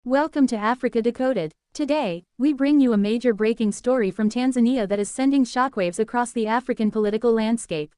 Welcome to Africa Decoded. Today, we bring you a major breaking story from Tanzania that is sending shockwaves across the African political landscape.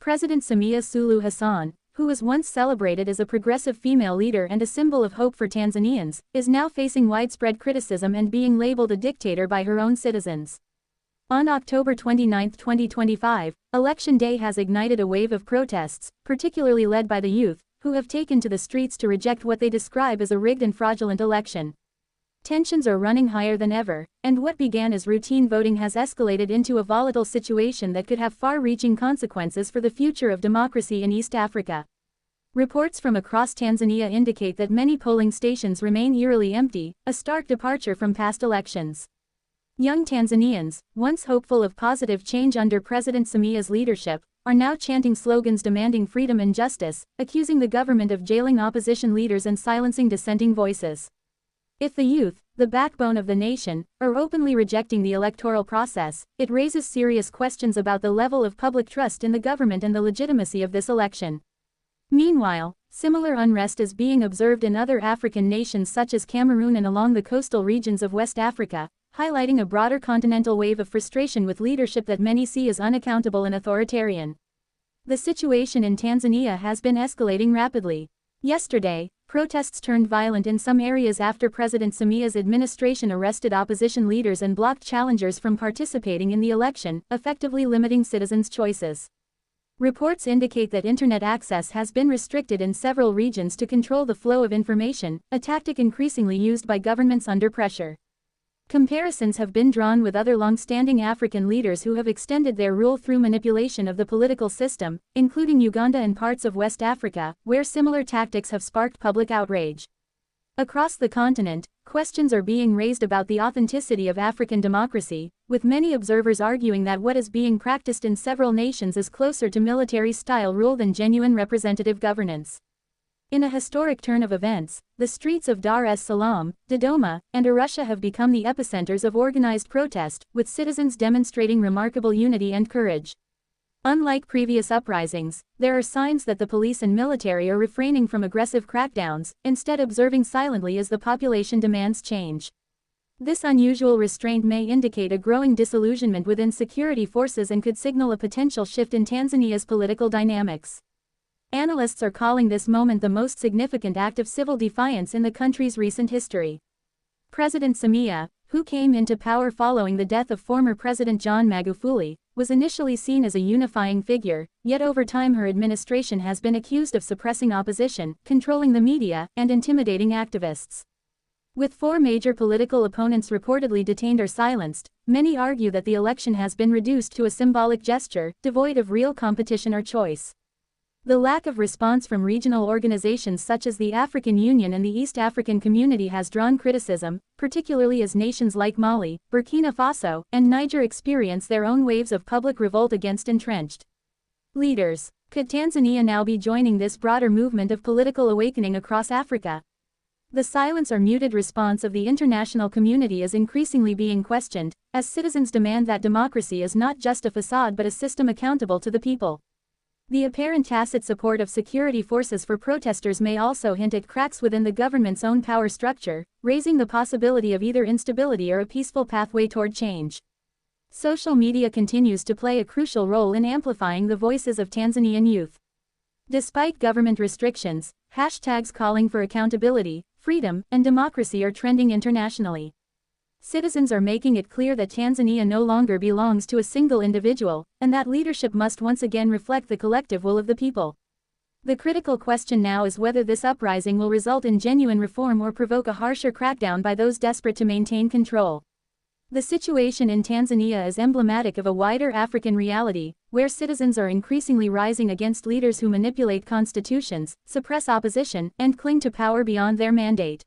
President Samia Sulu Hassan, who was once celebrated as a progressive female leader and a symbol of hope for Tanzanians, is now facing widespread criticism and being labeled a dictator by her own citizens. On October 29, 2025, Election Day has ignited a wave of protests, particularly led by the youth, who have taken to the streets to reject what they describe as a rigged and fraudulent election. Tensions are running higher than ever, and what began as routine voting has escalated into a volatile situation that could have far-reaching consequences for the future of democracy in East Africa. Reports from across Tanzania indicate that many polling stations remain eerily empty, a stark departure from past elections. Young Tanzanians, once hopeful of positive change under President Samia's leadership, are now chanting slogans demanding freedom and justice, accusing the government of jailing opposition leaders and silencing dissenting voices. If the youth, the backbone of the nation, are openly rejecting the electoral process, it raises serious questions about the level of public trust in the government and the legitimacy of this election. Meanwhile, similar unrest is being observed in other African nations such as Cameroon and along the coastal regions of West Africa, highlighting a broader continental wave of frustration with leadership that many see as unaccountable and authoritarian. The situation in Tanzania has been escalating rapidly. Yesterday, protests turned violent in some areas after President Samia's administration arrested opposition leaders and blocked challengers from participating in the election, effectively limiting citizens' choices. Reports indicate that internet access has been restricted in several regions to control the flow of information, a tactic increasingly used by governments under pressure. Comparisons have been drawn with other long-standing African leaders who have extended their rule through manipulation of the political system, including Uganda and parts of West Africa, where similar tactics have sparked public outrage. Across the continent, questions are being raised about the authenticity of African democracy, with many observers arguing that what is being practiced in several nations is closer to military-style rule than genuine representative governance. In a historic turn of events, the streets of Dar es Salaam, Dodoma, and Arusha have become the epicenters of organized protest, with citizens demonstrating remarkable unity and courage. Unlike previous uprisings, there are signs that the police and military are refraining from aggressive crackdowns, instead observing silently as the population demands change. This unusual restraint may indicate a growing disillusionment within security forces and could signal a potential shift in Tanzania's political dynamics. Analysts are calling this moment the most significant act of civil defiance in the country's recent history. President Samia, who came into power following the death of former President John Magufuli, was initially seen as a unifying figure, yet over time her administration has been accused of suppressing opposition, controlling the media, and intimidating activists. With 4 major political opponents reportedly detained or silenced, many argue that the election has been reduced to a symbolic gesture, devoid of real competition or choice. The lack of response from regional organizations such as the African Union and the East African Community has drawn criticism, particularly as nations like Mali, Burkina Faso, and Niger experience their own waves of public revolt against entrenched leaders. Could Tanzania now be joining this broader movement of political awakening across Africa? The silence or muted response of the international community is increasingly being questioned, as citizens demand that democracy is not just a facade but a system accountable to the people. The apparent tacit support of security forces for protesters may also hint at cracks within the government's own power structure, raising the possibility of either instability or a peaceful pathway toward change. Social media continues to play a crucial role in amplifying the voices of Tanzanian youth. Despite government restrictions, hashtags calling for accountability, freedom, and democracy are trending internationally. Citizens are making it clear that Tanzania no longer belongs to a single individual, and that leadership must once again reflect the collective will of the people. The critical question now is whether this uprising will result in genuine reform or provoke a harsher crackdown by those desperate to maintain control. The situation in Tanzania is emblematic of a wider African reality, where citizens are increasingly rising against leaders who manipulate constitutions, suppress opposition, and cling to power beyond their mandate.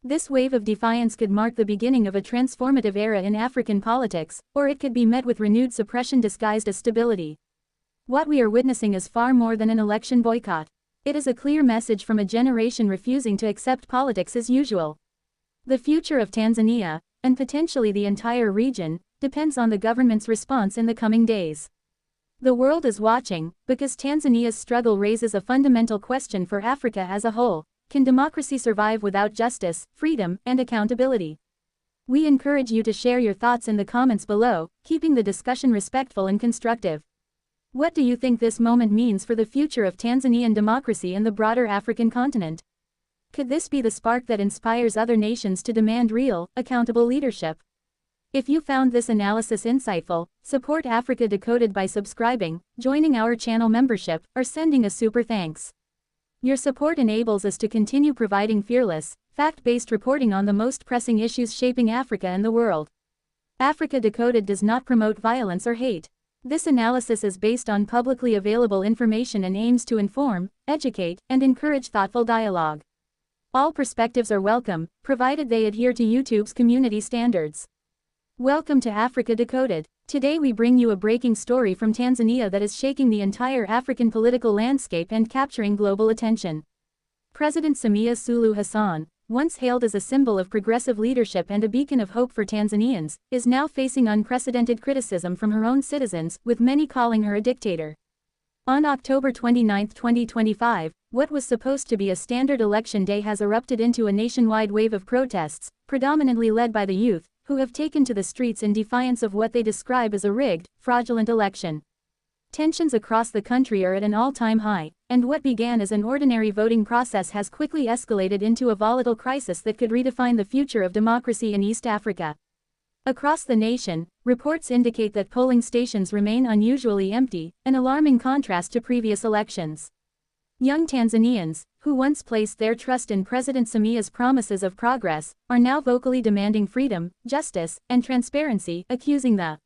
This wave of defiance could mark the beginning of a transformative era in African politics, or it could be met with renewed suppression disguised as stability. What we are witnessing is far more than an election boycott. It is a clear message from a generation refusing to accept politics as usual. The future of Tanzania, and potentially the entire region, depends on the government's response in the coming days. The world is watching, because Tanzania's struggle raises a fundamental question for Africa as a whole. Can democracy survive without justice, freedom, and accountability? We encourage you to share your thoughts in the comments below, keeping the discussion respectful and constructive. What do you think this moment means for the future of Tanzanian democracy and the broader African continent? Could this be the spark that inspires other nations to demand real, accountable leadership? If you found this analysis insightful, support Africa Decoded by subscribing, joining our channel membership, or sending a super thanks. Your support enables us to continue providing fearless, fact-based reporting on the most pressing issues shaping Africa and the world. Africa Decoded does not promote violence or hate. This analysis is based on publicly available information and aims to inform, educate, and encourage thoughtful dialogue. All perspectives are welcome, provided they adhere to YouTube's community standards. Welcome to Africa Decoded. Today we bring you a breaking story from Tanzania that is shaking the entire African political landscape and capturing global attention. President Samia Sulu Hassan, once hailed as a symbol of progressive leadership and a beacon of hope for Tanzanians, is now facing unprecedented criticism from her own citizens, with many calling her a dictator. On October 29, 2025, what was supposed to be a standard election day has erupted into a nationwide wave of protests, predominantly led by the youth, who have taken to the streets in defiance of what they describe as a rigged, fraudulent election. Tensions across the country are at an all-time high, and what began as an ordinary voting process has quickly escalated into a volatile crisis that could redefine the future of democracy in East Africa. Across the nation, reports indicate that polling stations remain unusually empty, an alarming contrast to previous elections. Young Tanzanians, who once placed their trust in President Samia's promises of progress, are now vocally demanding freedom, justice, and transparency, accusing the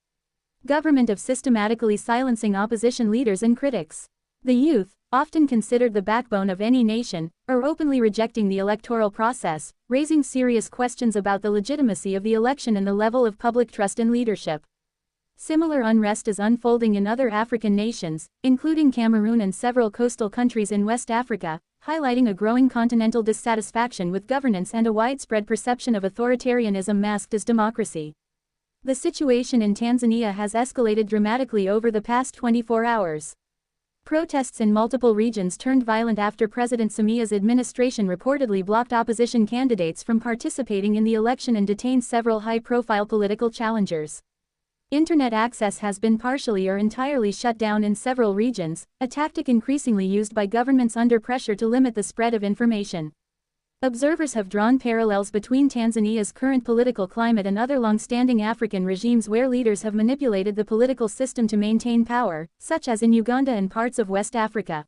government of systematically silencing opposition leaders and critics. The youth, often considered the backbone of any nation, are openly rejecting the electoral process, raising serious questions about the legitimacy of the election and the level of public trust in leadership. Similar unrest is unfolding in other African nations, including Cameroon and several coastal countries in West Africa, highlighting a growing continental dissatisfaction with governance and a widespread perception of authoritarianism masked as democracy. The situation in Tanzania has escalated dramatically over the past 24 hours. Protests in multiple regions turned violent after President Samia's administration reportedly blocked opposition candidates from participating in the election and detained several high-profile political challengers. Internet access has been partially or entirely shut down in several regions, a tactic increasingly used by governments under pressure to limit the spread of information. Observers have drawn parallels between Tanzania's current political climate and other long-standing African regimes where leaders have manipulated the political system to maintain power, such as in Uganda and parts of West Africa.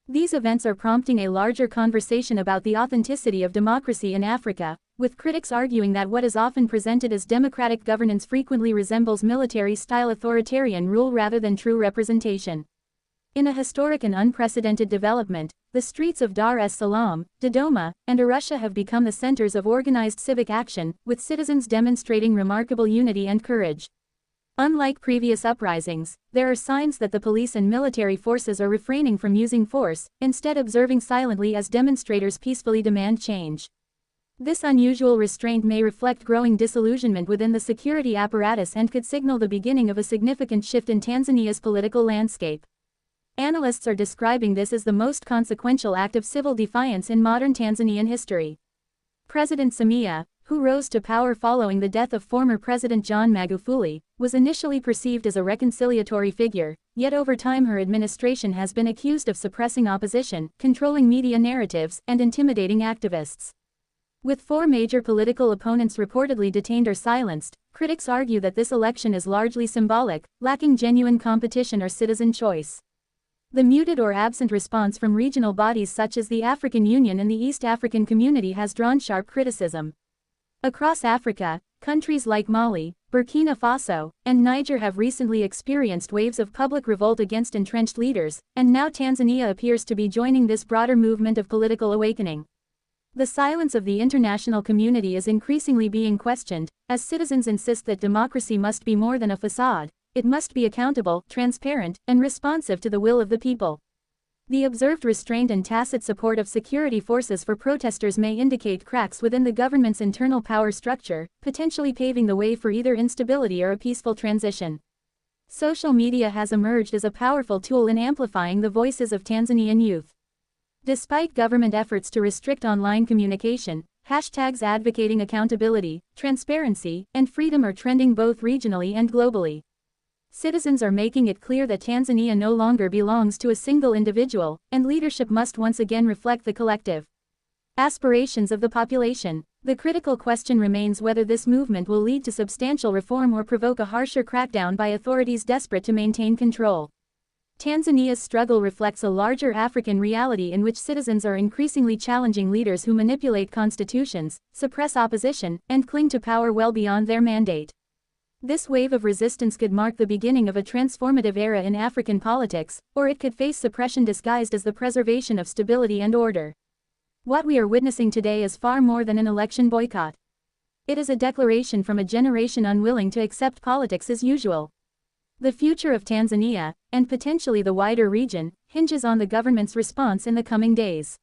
These events are prompting a larger conversation about the authenticity of democracy in Africa, with critics arguing that what is often presented as democratic governance frequently resembles military-style authoritarian rule rather than true representation. In a historic and unprecedented development, the streets of Dar es Salaam, Dodoma, and Arusha have become the centers of organized civic action, with citizens demonstrating remarkable unity and courage. Unlike previous uprisings, there are signs that the police and military forces are refraining from using force, instead observing silently as demonstrators peacefully demand change. This unusual restraint may reflect growing disillusionment within the security apparatus and could signal the beginning of a significant shift in Tanzania's political landscape. Analysts are describing this as the most consequential act of civil defiance in modern Tanzanian history. President Samia, who rose to power following the death of former President John Magufuli, was initially perceived as a reconciliatory figure, yet over time her administration has been accused of suppressing opposition, controlling media narratives, and intimidating activists. With 4 major political opponents reportedly detained or silenced, critics argue that this election is largely symbolic, lacking genuine competition or citizen choice. The muted or absent response from regional bodies such as the African Union and the East African Community has drawn sharp criticism. Across Africa, countries like Mali, Burkina Faso, and Niger have recently experienced waves of public revolt against entrenched leaders, and now Tanzania appears to be joining this broader movement of political awakening. The silence of the international community is increasingly being questioned, as citizens insist that democracy must be more than a facade. It must be accountable, transparent, and responsive to the will of the people. The observed restraint and tacit support of security forces for protesters may indicate cracks within the government's internal power structure, potentially paving the way for either instability or a peaceful transition. Social media has emerged as a powerful tool in amplifying the voices of Tanzanian youth. Despite government efforts to restrict online communication, hashtags advocating accountability, transparency, and freedom are trending both regionally and globally. Citizens are making it clear that Tanzania no longer belongs to a single individual, and leadership must once again reflect the collective aspirations of the population. The critical question remains whether this movement will lead to substantial reform or provoke a harsher crackdown by authorities desperate to maintain control. Tanzania's struggle reflects a larger African reality in which citizens are increasingly challenging leaders who manipulate constitutions, suppress opposition, and cling to power well beyond their mandate. This wave of resistance could mark the beginning of a transformative era in African politics, or it could face suppression disguised as the preservation of stability and order. What we are witnessing today is far more than an election boycott. It is a declaration from a generation unwilling to accept politics as usual. The future of Tanzania, and potentially the wider region, hinges on the government's response in the coming days.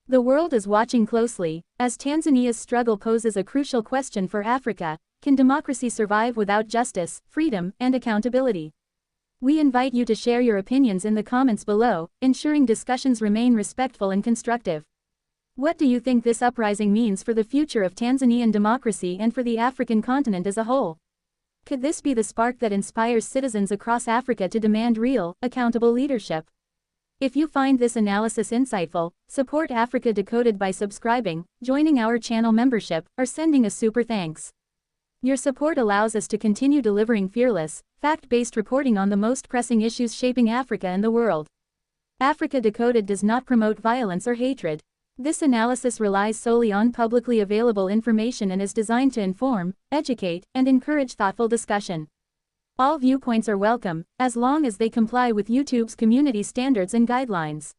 The world is watching closely, as Tanzania's struggle poses a crucial question for Africa: can democracy survive without justice, freedom, and accountability? We invite you to share your opinions in the comments below, ensuring discussions remain respectful and constructive. What do you think this uprising means for the future of Tanzanian democracy and for the African continent as a whole? Could this be the spark that inspires citizens across Africa to demand real, accountable leadership? If you find this analysis insightful, support Africa Decoded by subscribing, joining our channel membership, or sending a super thanks. Your support allows us to continue delivering fearless, fact-based reporting on the most pressing issues shaping Africa and the world. Africa Decoded does not promote violence or hatred. This analysis relies solely on publicly available information and is designed to inform, educate, and encourage thoughtful discussion. All viewpoints are welcome, as long as they comply with YouTube's community standards and guidelines.